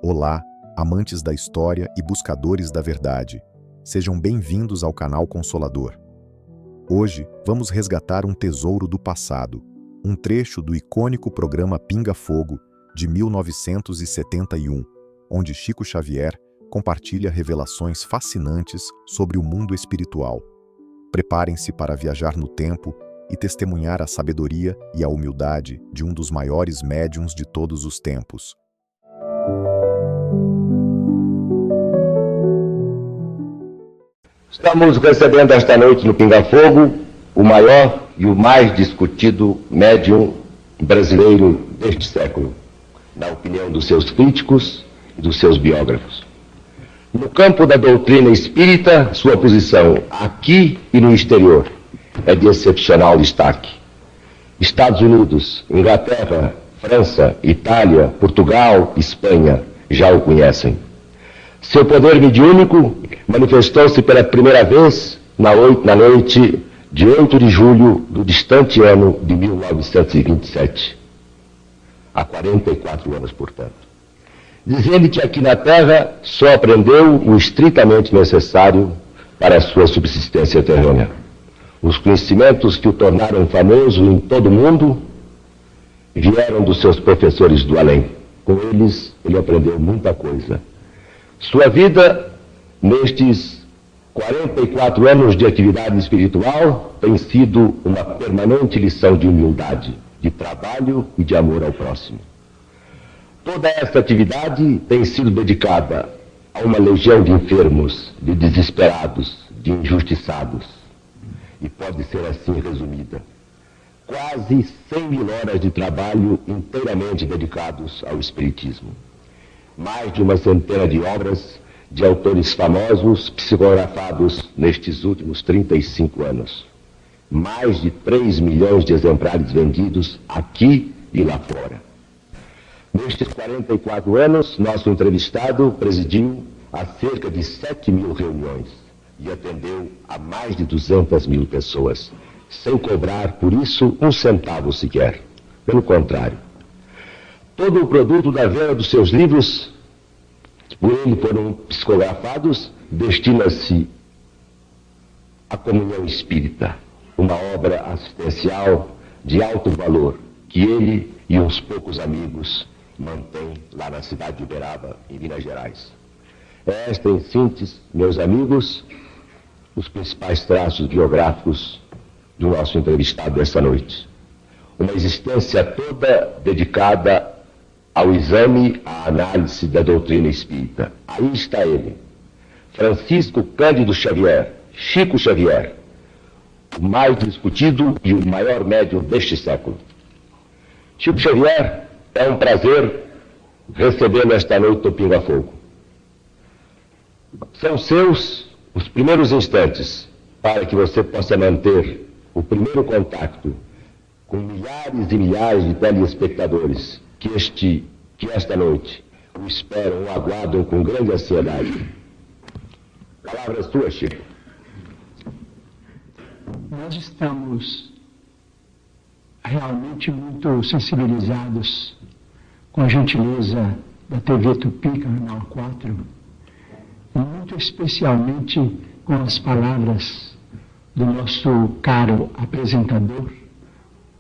Olá, amantes da história e buscadores da verdade. Sejam bem-vindos ao canal Consolador. Hoje, vamos resgatar um tesouro do passado, um trecho do icônico programa Pinga Fogo, de 1971, onde Chico Xavier compartilha revelações fascinantes sobre o mundo espiritual. Preparem-se para viajar no tempo e testemunhar a sabedoria e a humildade de um dos maiores médiuns de todos os tempos. Estamos recebendo esta noite no Pinga Fogo o maior e o mais discutido médium brasileiro deste século, na opinião dos seus críticos e dos seus biógrafos. No campo da doutrina espírita, sua posição aqui e no exterior é de excepcional destaque. Estados Unidos, Inglaterra, França, Itália, Portugal, Espanha já o conhecem. Seu poder mediúnico manifestou-se pela primeira vez na noite de 8 de julho do distante ano de 1927. Há 44 anos, portanto. Diz ele que aqui na Terra só aprendeu o estritamente necessário para a sua subsistência terrena. Os conhecimentos que o tornaram famoso em todo o mundo vieram dos seus professores do além. Com eles, ele aprendeu muita coisa. Sua vida, nestes 44 anos de atividade espiritual, tem sido uma permanente lição de humildade, de trabalho e de amor ao próximo. Toda esta atividade tem sido dedicada a uma legião de enfermos, de desesperados, de injustiçados. E pode ser assim resumida. Quase 100 mil horas de trabalho inteiramente dedicados ao Espiritismo. Mais de uma centena de obras de autores famosos psicografados nestes últimos 35 anos. Mais de 3 milhões de exemplares vendidos aqui e lá fora. Nestes 44 anos, nosso entrevistado presidiu a cerca de 7 mil reuniões e atendeu a mais de 200 mil pessoas, sem cobrar por isso um centavo sequer. Pelo contrário. Todo o produto da venda dos seus livros, que por ele foram psicografados, destina-se à comunhão espírita, uma obra assistencial de alto valor, que ele e uns poucos amigos mantêm lá na cidade de Uberaba, em Minas Gerais. É esta, em síntese, meus amigos, os principais traços biográficos do nosso entrevistado esta noite. Uma existência toda dedicada ao exame, à análise da doutrina espírita. Aí está ele, Francisco Cândido Xavier, Chico Xavier, o mais discutido e o maior médium deste século. Chico Xavier, é um prazer recebê-lo esta noite no Pinga Fogo. São seus os primeiros instantes para que você possa manter o primeiro contato com milhares e milhares de telespectadores que esta noite o esperam, o aguardam com grande ansiedade. Palavras tuas, Chico. Nós estamos realmente muito sensibilizados com a gentileza da TV Tupi, Canal 4, e muito especialmente com as palavras do nosso caro apresentador,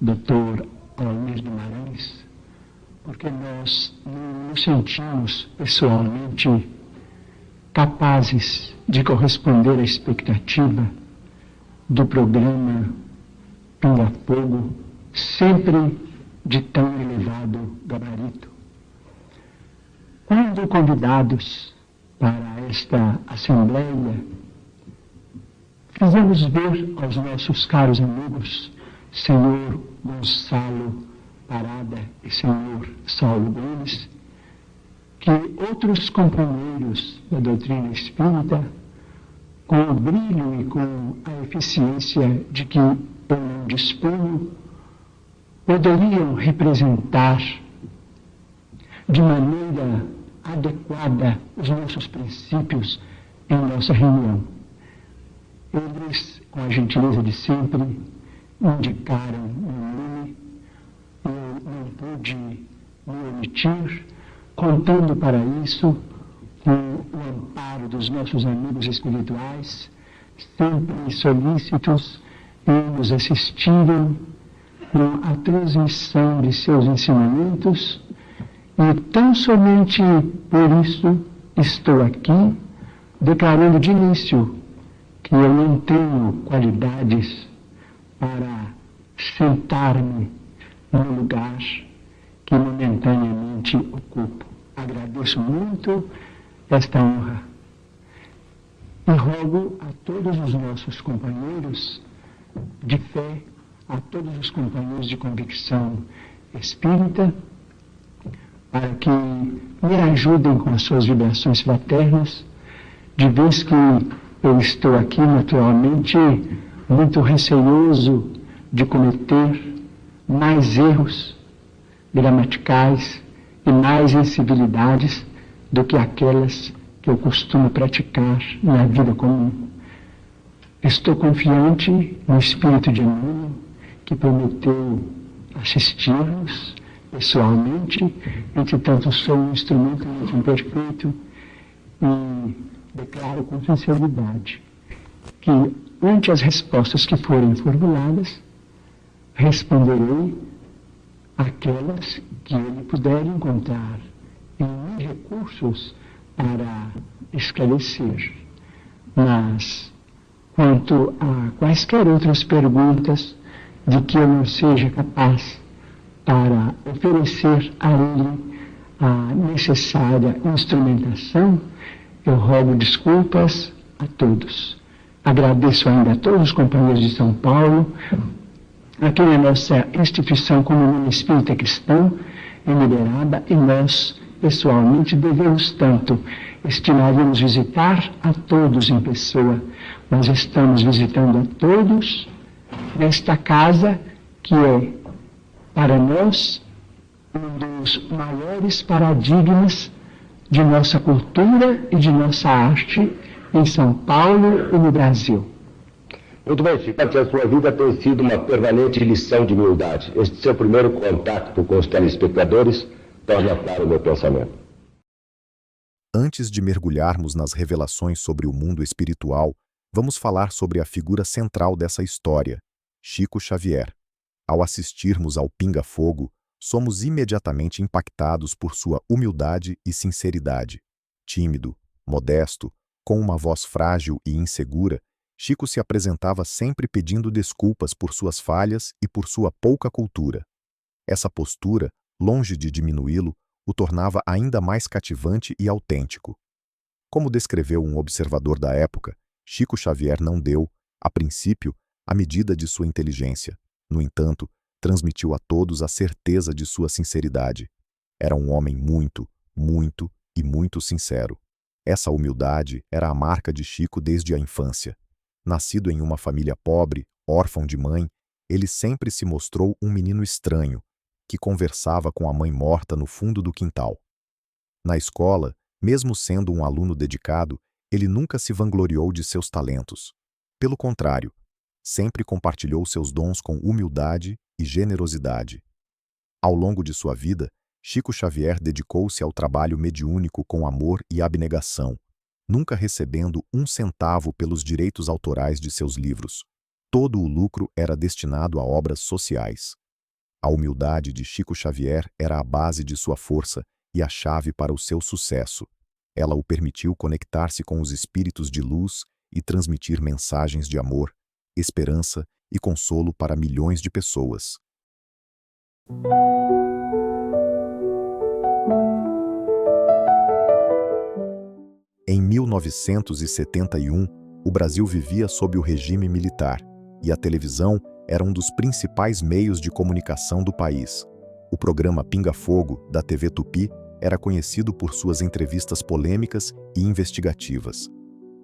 Dr. Almir Guimarães, porque nós não nos sentimos pessoalmente capazes de corresponder à expectativa do programa Pinga Fogo, sempre de tão elevado gabarito. Quando convidados para esta assembleia, fizemos ver aos nossos caros amigos, senhor Gonçalo Parada e senhor Saulo Gomes, que outros companheiros da doutrina espírita, com o brilho e com a eficiência de que eu não disponho, poderiam representar de maneira adequada os nossos princípios em nossa reunião. Eles, com a gentileza de sempre, indicaram o nome. Eu não pude me omitir, contando para isso com o amparo dos nossos amigos espirituais, sempre solícitos em nos assistirem com a transmissão de seus ensinamentos, e tão somente por isso estou aqui, declarando de início que eu não tenho qualidades para sentar-me no lugar que momentaneamente ocupo. Agradeço muito esta honra e rogo a todos os nossos companheiros de fé, a todos os companheiros de convicção espírita, para que me ajudem com as suas vibrações fraternas, de vez que eu estou aqui naturalmente muito receoso de cometer mais erros gramaticais e mais incivilidades do que aquelas que eu costumo praticar na vida comum. Estou confiante no Espírito de Emmanuel, que prometeu assistir-nos pessoalmente, entretanto sou um instrumento muito imperfeito e declaro com sinceridade que, ante as respostas que forem formuladas, responderei aquelas que ele puder encontrar em recursos para esclarecer. Mas, quanto a quaisquer outras perguntas de que eu não seja capaz para oferecer a ele a necessária instrumentação, eu rogo desculpas a todos. Agradeço ainda a todos os companheiros de São Paulo, aqui na nossa instituição Comunhão Espírita Cristã, em Liberaba, e nós, pessoalmente, devemos tanto. Estimaríamos visitar a todos em pessoa, mas estamos visitando a todos nesta casa que é, para nós, um dos maiores paradigmas de nossa cultura e de nossa arte em São Paulo e no Brasil. Muito bem, Chico, que a sua vida tem sido uma permanente lição de humildade. Este seu primeiro contato com os telespectadores torna claro o meu pensamento. Antes de mergulharmos nas revelações sobre o mundo espiritual, vamos falar sobre a figura central dessa história, Chico Xavier. Ao assistirmos ao Pinga Fogo, somos imediatamente impactados por sua humildade e sinceridade. Tímido, modesto, com uma voz frágil e insegura, Chico se apresentava sempre pedindo desculpas por suas falhas e por sua pouca cultura. Essa postura, longe de diminuí-lo, o tornava ainda mais cativante e autêntico. Como descreveu um observador da época, Chico Xavier não deu, a princípio, a medida de sua inteligência. No entanto, transmitiu a todos a certeza de sua sinceridade. Era um homem muito, muito e muito sincero. Essa humildade era a marca de Chico desde a infância. Nascido em uma família pobre, órfão de mãe, ele sempre se mostrou um menino estranho, que conversava com a mãe morta no fundo do quintal. Na escola, mesmo sendo um aluno dedicado, ele nunca se vangloriou de seus talentos. Pelo contrário, sempre compartilhou seus dons com humildade e generosidade. Ao longo de sua vida, Chico Xavier dedicou-se ao trabalho mediúnico com amor e abnegação, nunca recebendo um centavo pelos direitos autorais de seus livros. Todo o lucro era destinado a obras sociais. A humildade de Chico Xavier era a base de sua força e a chave para o seu sucesso. Ela o permitiu conectar-se com os espíritos de luz e transmitir mensagens de amor, esperança e consolo para milhões de pessoas. Em 1971, o Brasil vivia sob o regime militar, e a televisão era um dos principais meios de comunicação do país. O programa Pinga Fogo, da TV Tupi, era conhecido por suas entrevistas polêmicas e investigativas.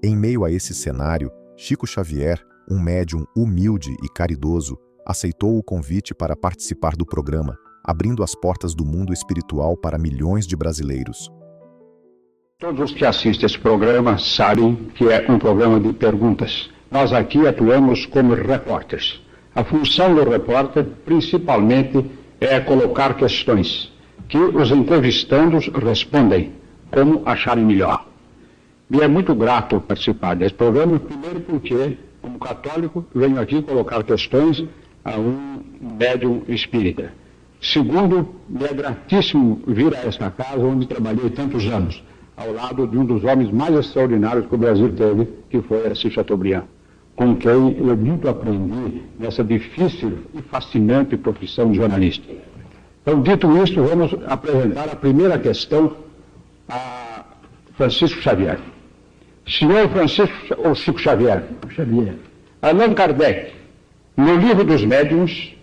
Em meio a esse cenário, Chico Xavier, um médium humilde e caridoso, aceitou o convite para participar do programa, abrindo as portas do mundo espiritual para milhões de brasileiros. Todos os que assistem esse programa sabem que é um programa de perguntas. Nós aqui atuamos como repórteres. A função do repórter, principalmente, é colocar questões que os entrevistandos respondem como acharem melhor. Me é muito grato participar desse programa, primeiro porque, como católico, venho aqui colocar questões a um médium espírita. Segundo, me é gratíssimo vir a esta casa onde trabalhei tantos anos, ao lado de um dos homens mais extraordinários que o Brasil teve, que foi Assis Chateaubriand, com quem eu muito aprendi nessa difícil e fascinante profissão de jornalista. Então, dito isto, vamos apresentar a primeira questão a Francisco Xavier. Senhor Francisco ou Chico Xavier? Allan Kardec, no Livro dos Médiuns,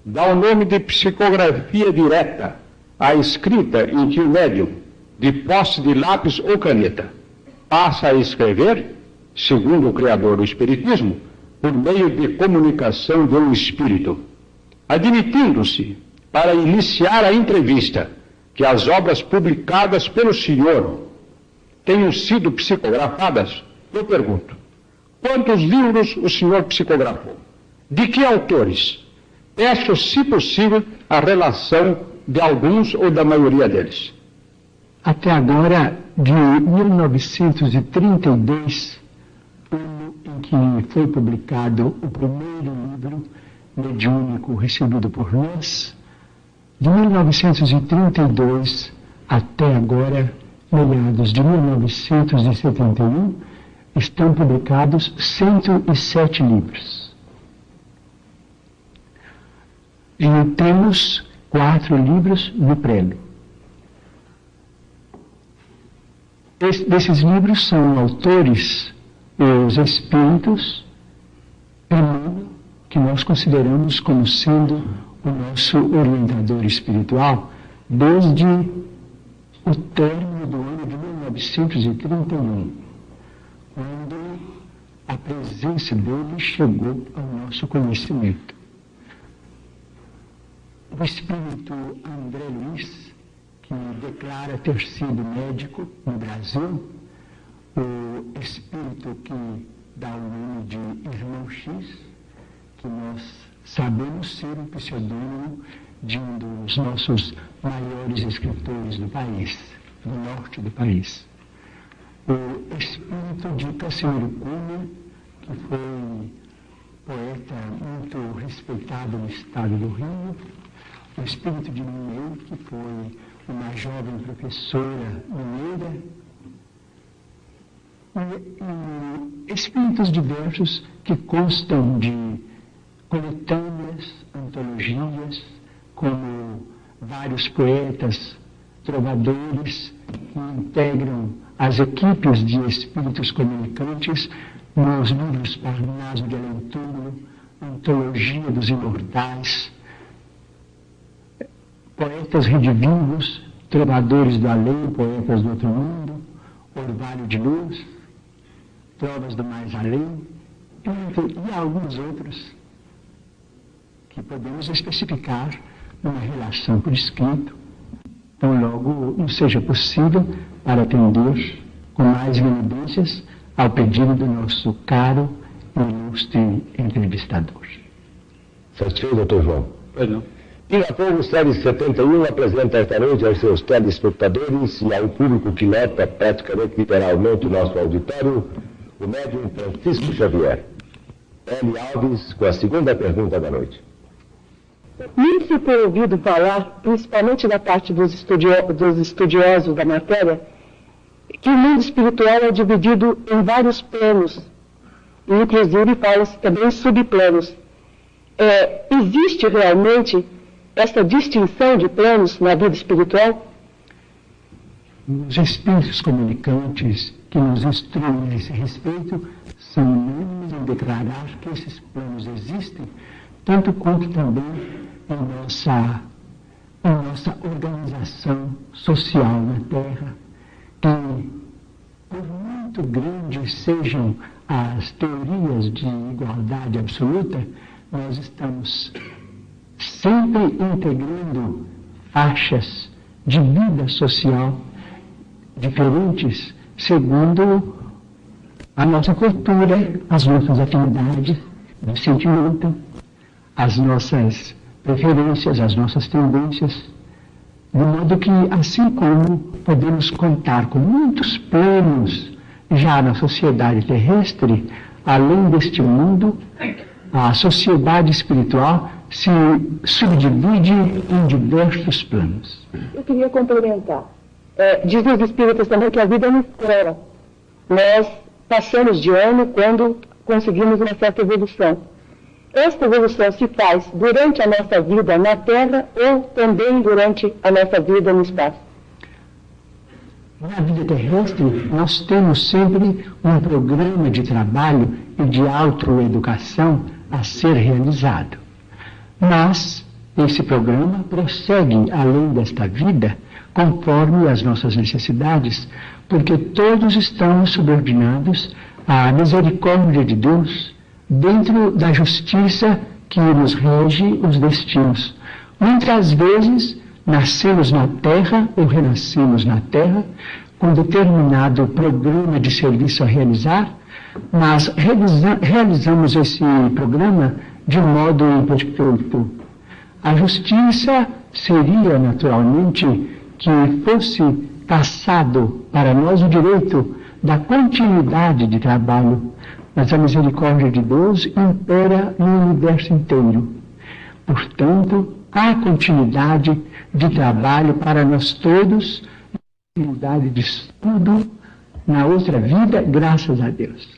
dá o nome de psicografia direta à escrita em que o médium, de posse de lápis ou caneta, passa a escrever, segundo o criador do Espiritismo, por meio de comunicação de um espírito, admitindo-se, para iniciar a entrevista, que as obras publicadas pelo senhor tenham sido psicografadas. Eu pergunto, quantos livros o senhor psicografou? De que autores? Peço, se possível, a relação de alguns ou da maioria deles. Até agora, de 1932, ano em que foi publicado o primeiro livro mediúnico recebido por nós, de 1932 até agora, meados de 1971, estão publicados 107 livros. E temos 4 livros no prelo. Desses livros são autores os espíritos Emmanuel, que nós consideramos como sendo o nosso orientador espiritual desde o término do ano de 1931, quando a presença dele chegou ao nosso conhecimento. O espírito André Luiz, que declara ter sido médico no Brasil, o espírito que dá o nome de Irmão X, que nós sabemos ser um pseudônimo de um dos nossos maiores escritores do país, do norte do país. O espírito de Casimiro Cunha, que foi poeta muito respeitado no estado do Rio, o espírito de Mineu, que foi uma jovem professora mineira, e espíritos diversos que constam de coletâneas, antologias, como vários poetas, trovadores, que integram as equipes de espíritos comunicantes nos livros Parnaso de Além-Túmulo, Antologia dos Imortais, poetas redivivos, trovadores do além, poetas do outro mundo, Orvalho de Luz, Trovas do Mais Além, e alguns outros que podemos especificar numa relação por escrito, tão logo não seja possível para atender com mais evidências ao pedido do nosso caro e ilustre entrevistador. Certinho, doutor João? Perdão. Pinga Fogo, série 71, apresenta esta noite aos seus telespectadores e ao público que lota praticamente literalmente o nosso auditório, o médium Francisco Xavier. L. Alves, com a segunda pergunta da noite. Muito se tem ouvido falar, principalmente da parte dos estudiosos da matéria, que o mundo espiritual é dividido em vários planos, e inclusive fala-se também em subplanos. Existe realmente essa distinção de planos na vida espiritual? Os espíritos comunicantes que nos instruem nesse respeito são unânimes em declarar que esses planos existem, tanto quanto também em nossa organização social na Terra, que, por muito grandes sejam as teorias de igualdade absoluta, nós estamos sempre integrando faixas de vida social diferentes segundo a nossa cultura, as nossas afinidades de sentimento, as nossas preferências, as nossas tendências, de modo que, assim como podemos contar com muitos planos já na sociedade terrestre, além deste mundo, a sociedade espiritual se subdivide em diversos planos. Eu queria complementar. Dizem os espíritas também que a vida não espera. Nós passamos de ano quando conseguimos uma certa evolução. Esta evolução se faz durante a nossa vida na Terra ou também durante a nossa vida no espaço? Na vida terrestre, nós temos sempre um programa de trabalho e de autoeducação a ser realizado. Mas esse programa prossegue além desta vida, conforme as nossas necessidades, porque todos estamos subordinados à misericórdia de Deus, dentro da justiça que nos rege os destinos. Muitas vezes nascemos na Terra ou renascemos na Terra com determinado programa de serviço a realizar, mas realizamos esse programa de modo imperfeito. A justiça seria, naturalmente, que fosse passado para nós o direito da continuidade de trabalho, mas a misericórdia de Deus impera no universo inteiro. Portanto, há continuidade de trabalho para nós todos, continuidade de estudo na outra vida, graças a Deus.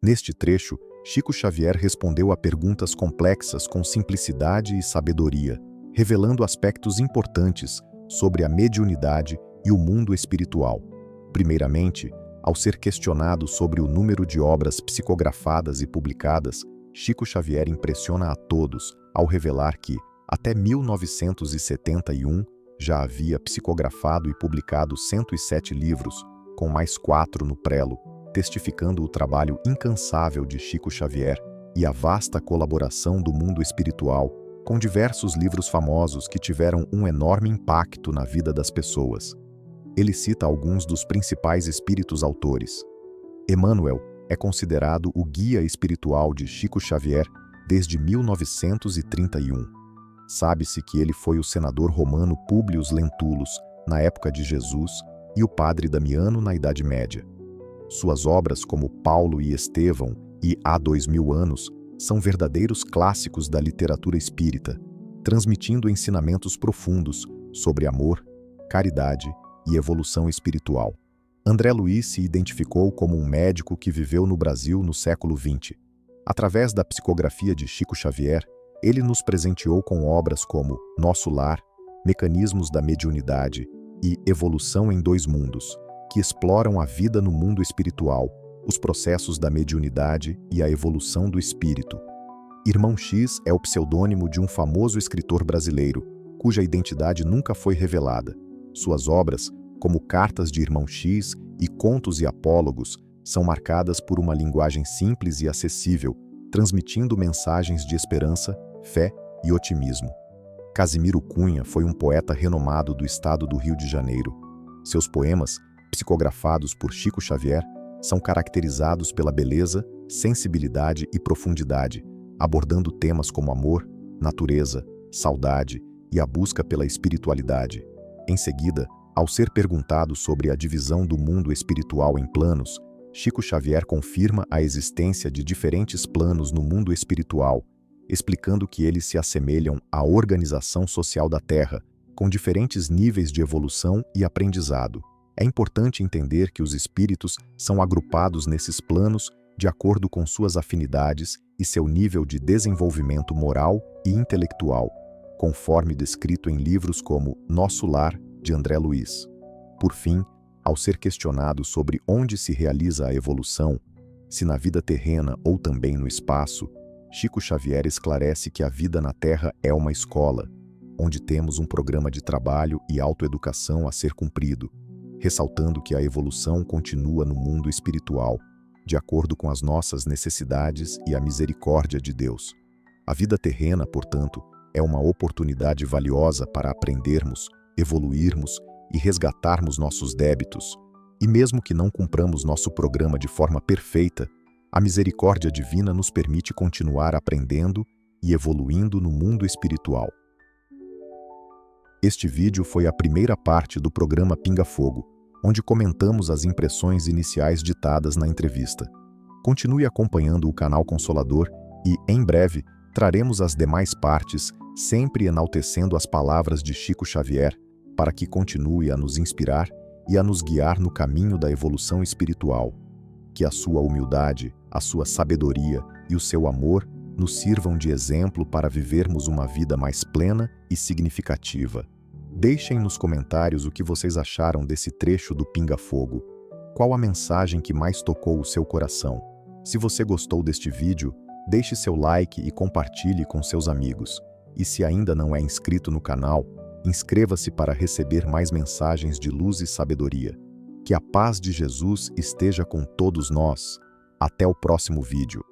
Neste trecho, Chico Xavier respondeu a perguntas complexas com simplicidade e sabedoria, revelando aspectos importantes sobre a mediunidade e o mundo espiritual. Primeiramente, ao ser questionado sobre o número de obras psicografadas e publicadas, Chico Xavier impressiona a todos ao revelar que, até 1971, já havia psicografado e publicado 107 livros, com mais 4 no prelo, testificando o trabalho incansável de Chico Xavier e a vasta colaboração do mundo espiritual, com diversos livros famosos que tiveram um enorme impacto na vida das pessoas. Ele cita alguns dos principais espíritos autores. Emmanuel é considerado o guia espiritual de Chico Xavier desde 1931. Sabe-se que ele foi o senador romano Públio Lentulus, na época de Jesus, e o padre Damiano na Idade Média. Suas obras como Paulo e Estevão e Há 2000 anos são verdadeiros clássicos da literatura espírita, transmitindo ensinamentos profundos sobre amor, caridade e evolução espiritual. André Luiz se identificou como um médico que viveu no Brasil no século XX. Através da psicografia de Chico Xavier, ele nos presenteou com obras como Nosso Lar, Mecanismos da Mediunidade e Evolução em Dois Mundos, que exploram a vida no mundo espiritual, os processos da mediunidade e a evolução do espírito. Irmão X é o pseudônimo de um famoso escritor brasileiro, cuja identidade nunca foi revelada. Suas obras, como Cartas de Irmão X e Contos e Apólogos, são marcadas por uma linguagem simples e acessível, transmitindo mensagens de esperança, fé e otimismo. Casimiro Cunha foi um poeta renomado do estado do Rio de Janeiro. Seus poemas, psicografados por Chico Xavier, são caracterizados pela beleza, sensibilidade e profundidade, abordando temas como amor, natureza, saudade e a busca pela espiritualidade. Em seguida, ao ser perguntado sobre a divisão do mundo espiritual em planos, Chico Xavier confirma a existência de diferentes planos no mundo espiritual, explicando que eles se assemelham à organização social da Terra, com diferentes níveis de evolução e aprendizado. É importante entender que os espíritos são agrupados nesses planos de acordo com suas afinidades e seu nível de desenvolvimento moral e intelectual, conforme descrito em livros como Nosso Lar, de André Luiz. Por fim, ao ser questionado sobre onde se realiza a evolução, se na vida terrena ou também no espaço, Chico Xavier esclarece que a vida na Terra é uma escola, onde temos um programa de trabalho e autoeducação a ser cumprido, ressaltando que a evolução continua no mundo espiritual, de acordo com as nossas necessidades e a misericórdia de Deus. A vida terrena, portanto, é uma oportunidade valiosa para aprendermos, evoluirmos e resgatarmos nossos débitos. E mesmo que não cumpramos nosso programa de forma perfeita, a misericórdia divina nos permite continuar aprendendo e evoluindo no mundo espiritual. Este vídeo foi a primeira parte do programa Pinga Fogo, onde comentamos as impressões iniciais ditadas na entrevista. Continue acompanhando o canal Consolador e, em breve, traremos as demais partes, sempre enaltecendo as palavras de Chico Xavier, para que continue a nos inspirar e a nos guiar no caminho da evolução espiritual. Que a sua humildade, a sua sabedoria e o seu amor nos sirvam de exemplo para vivermos uma vida mais plena e significativa. Deixem nos comentários o que vocês acharam desse trecho do Pinga Fogo. Qual a mensagem que mais tocou o seu coração? Se você gostou deste vídeo, deixe seu like e compartilhe com seus amigos. E se ainda não é inscrito no canal, inscreva-se para receber mais mensagens de luz e sabedoria. Que a paz de Jesus esteja com todos nós. Até o próximo vídeo.